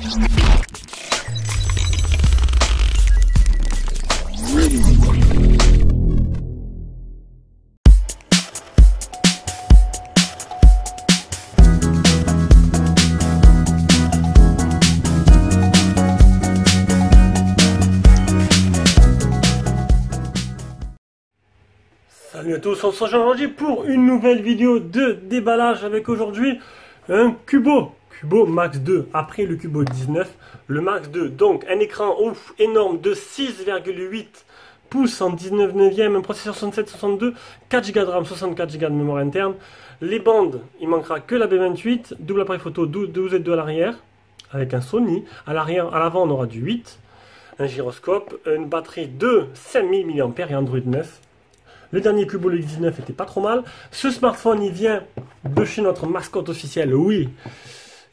Salut à tous, on se rejoint aujourd'hui pour une nouvelle vidéo de déballage avec aujourd'hui un Cubo Max 2 après le Cubo 19, le Max 2. Donc un écran ouf énorme de 6,8 pouces en 19 neuvième, un processeur 6762, 4 Go de RAM, 64 Go de mémoire interne. Les bandes, il manquera que la B28, double appareil photo 12 et 2 à l'arrière avec un Sony. À l'arrière, à l'avant on aura du 8, un gyroscope, une batterie de 5000 mAh et Android 9. Le dernier Cubo, le X19, était pas trop mal. Ce smartphone, il vient de chez notre mascotte officielle, Louis.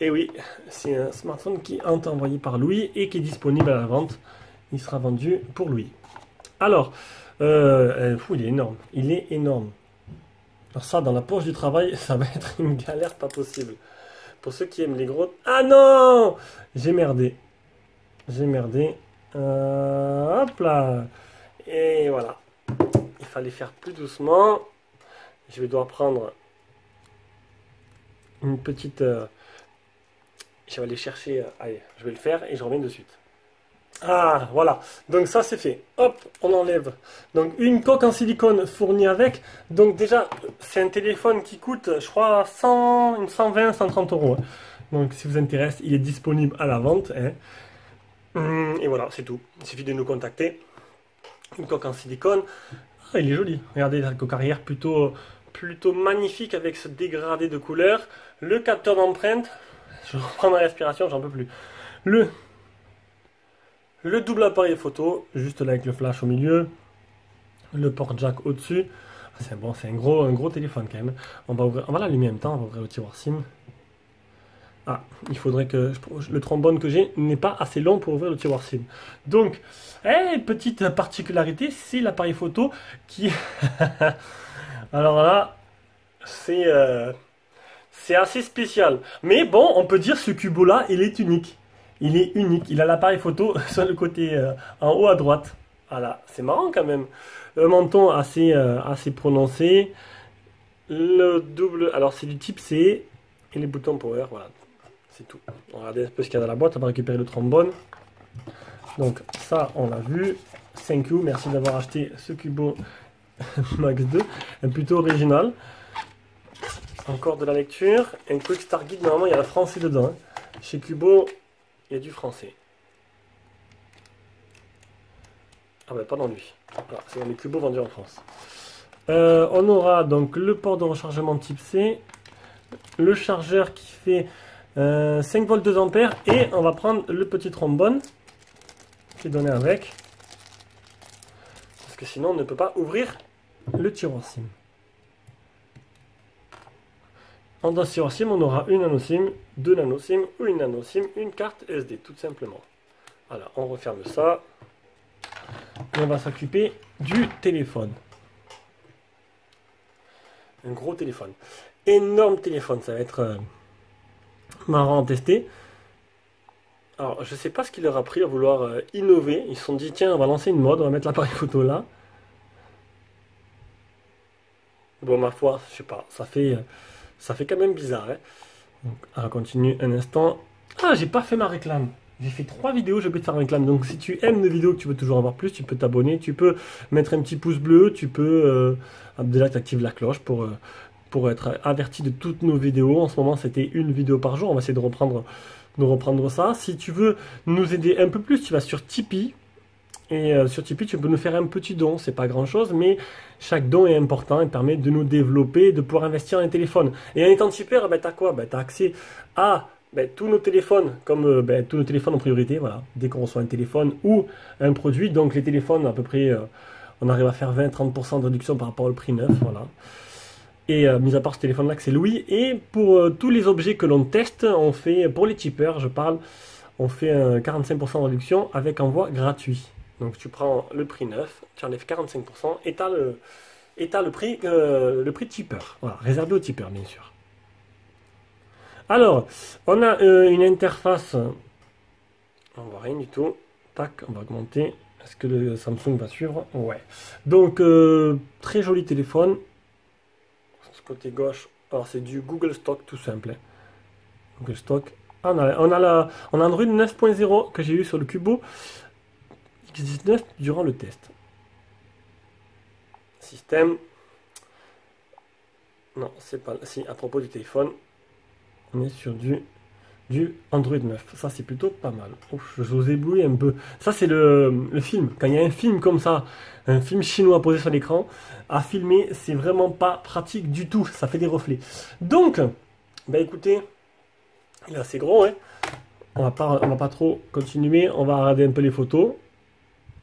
Et oui, c'est un smartphone qui est envoyé par Louis et qui est disponible à la vente. Il sera vendu pour Louis. Alors, il est énorme. Il est énorme. Alors ça, dans la poche du travail, ça va être une galère pas possible. Pour ceux qui aiment les gros... Ah non! J'ai merdé. J'ai merdé. Hop là. Et voilà. Il fallait faire plus doucement. Je vais devoir prendre une petite... je vais aller chercher... allez, je vais le faire et je reviens de suite. Ah, voilà. Donc ça, c'est fait. Hop, on enlève. Donc une coque en silicone fournie avec. Donc déjà, c'est un téléphone qui coûte, je crois, 120, 130 euros. Donc si vous intéresse, il est disponible à la vente. Hein. Et voilà, c'est tout. Il suffit de nous contacter. Une coque en silicone. Ah, il est joli. Regardez la coque arrière plutôt magnifique avec ce dégradé de couleur. Le capteur d'empreinte. Je reprends ma respiration, j'en peux plus. Le double appareil photo, juste là avec le flash au milieu. Le port jack au-dessus. C'est bon, c'est un gros téléphone quand même. On va l'allumer en même temps, on va ouvrir le tiroir SIM. Ah, il faudrait que le trombone que j'ai n'est pas assez long pour ouvrir le tiroir SIM. Donc, petite particularité, c'est l'appareil photo qui... Alors là, c'est assez spécial. Mais bon, on peut dire ce Cubo là, il est unique. Il est unique. Il a l'appareil photo sur le côté en haut à droite. Voilà, c'est marrant quand même. Le menton assez prononcé. Le double... Alors c'est du type C. Et les boutons power, voilà. C'est tout. On va regarder un peu ce qu'il y a dans la boîte. On va récupérer le trombone. Donc ça, on l'a vu. Thank you. Merci d'avoir acheté ce Cubo Max 2. Un plutôt original. Encore de la lecture. Un Quick Start Guide. Normalement, il y a le français dedans. Hein. Chez Cubo, il y a du français. Ah ben, pas dans lui. Voilà, c'est dans les Cubo vendus en France. On aura donc le port de rechargement type C. Le chargeur qui fait 5 volts 2 ampères et on va prendre le petit trombone qui est donné avec parce que sinon on ne peut pas ouvrir le tiroir SIM. Dans ce tiroir SIM on aura une nano SIM, deux nano SIM ou une nano SIM, une carte SD tout simplement. Voilà, on referme ça et on va s'occuper du téléphone. Un gros téléphone. Énorme téléphone, ça va être marrant à tester. Alors je sais pas ce qu'il leur a pris à vouloir innover. Ils se sont dit tiens on va lancer une mode, on va mettre l'appareil photo là. Bon ma foi, je sais pas, ça fait quand même bizarre. Hein. Donc, on continue un instant. Ah j'ai pas fait ma réclame. J'ai fait 3 vidéos, je peux te faire une réclame. Donc si tu aimes nos vidéos, que tu veux toujours avoir plus, tu peux t'abonner, tu peux mettre un petit pouce bleu, tu peux déjà t'activer la cloche pour être averti de toutes nos vidéos. En ce moment, c'était une vidéo par jour. On va essayer de reprendre ça. Si tu veux nous aider un peu plus, tu vas sur Tipeee. Et sur Tipeee, tu peux nous faire un petit don. C'est pas grand-chose, mais chaque don est important et permet de nous développer, de pouvoir investir dans les téléphones. Et en étant tipeur, tu as quoi? Tu as accès à tous nos téléphones, comme tous nos téléphones en priorité. Voilà. Dès qu'on reçoit un téléphone ou un produit, donc les téléphones, à peu près, on arrive à faire 20-30% de réduction par rapport au prix neuf. Voilà. Et mis à part ce téléphone-là que c'est Louis. Et pour tous les objets que l'on teste, on fait, pour les tipeurs, je parle, on fait 45% de réduction avec envoi gratuit. Donc tu prends le prix neuf, tu enlèves 45% et tu as le prix tipeur. Voilà, réservé aux tipeurs bien sûr. Alors, on a une interface On voit rien du tout. Tac, on va augmenter. Est-ce que le Samsung va suivre? Ouais. Donc, très joli téléphone. Ce côté gauche, alors c'est du Google Stock tout simple, hein. Google Stock. Ah, on a Android 9.0 que j'ai eu sur le Cubo X19 durant le test. Système. Non, c'est pas. Si, à propos du téléphone, on est sur du Android 9. Ça, c'est plutôt pas mal. Ouf, je vous éblouis un peu. Ça, c'est le film. Quand il y a un film comme ça, un film chinois posé sur l'écran, à filmer, c'est vraiment pas pratique du tout. Ça fait des reflets. Donc, bah écoutez, il est assez gros, hein. On va pas trop continuer. On va regarder un peu les photos.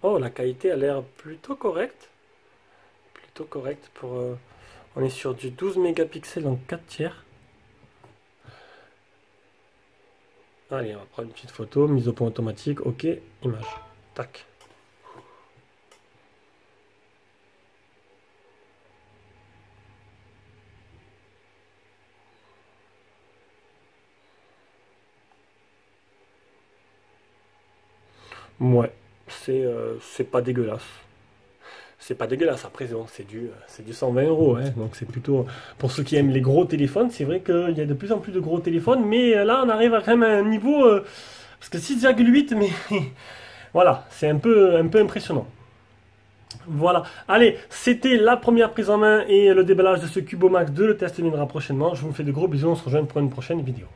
Oh, la qualité a l'air plutôt correcte. Plutôt correcte pour... on est sur du 12 mégapixels en 4 tiers. Allez, on va prendre une petite photo, mise au point automatique, ok, image, tac. Ouais, c'est pas dégueulasse. C'est pas dégueulasse, après bon, c'est du 120 euros, hein, donc c'est plutôt... Pour ceux qui aiment les gros téléphones, c'est vrai qu'il y a de plus en plus de gros téléphones, mais là on arrive à quand même à un niveau... parce que 6,8, mais voilà, c'est un peu impressionnant. Voilà, allez, c'était la première prise en main et le déballage de ce Cubo Max 2, le test viendra prochainement. Je vous fais de gros bisous, on se rejoint pour une prochaine vidéo.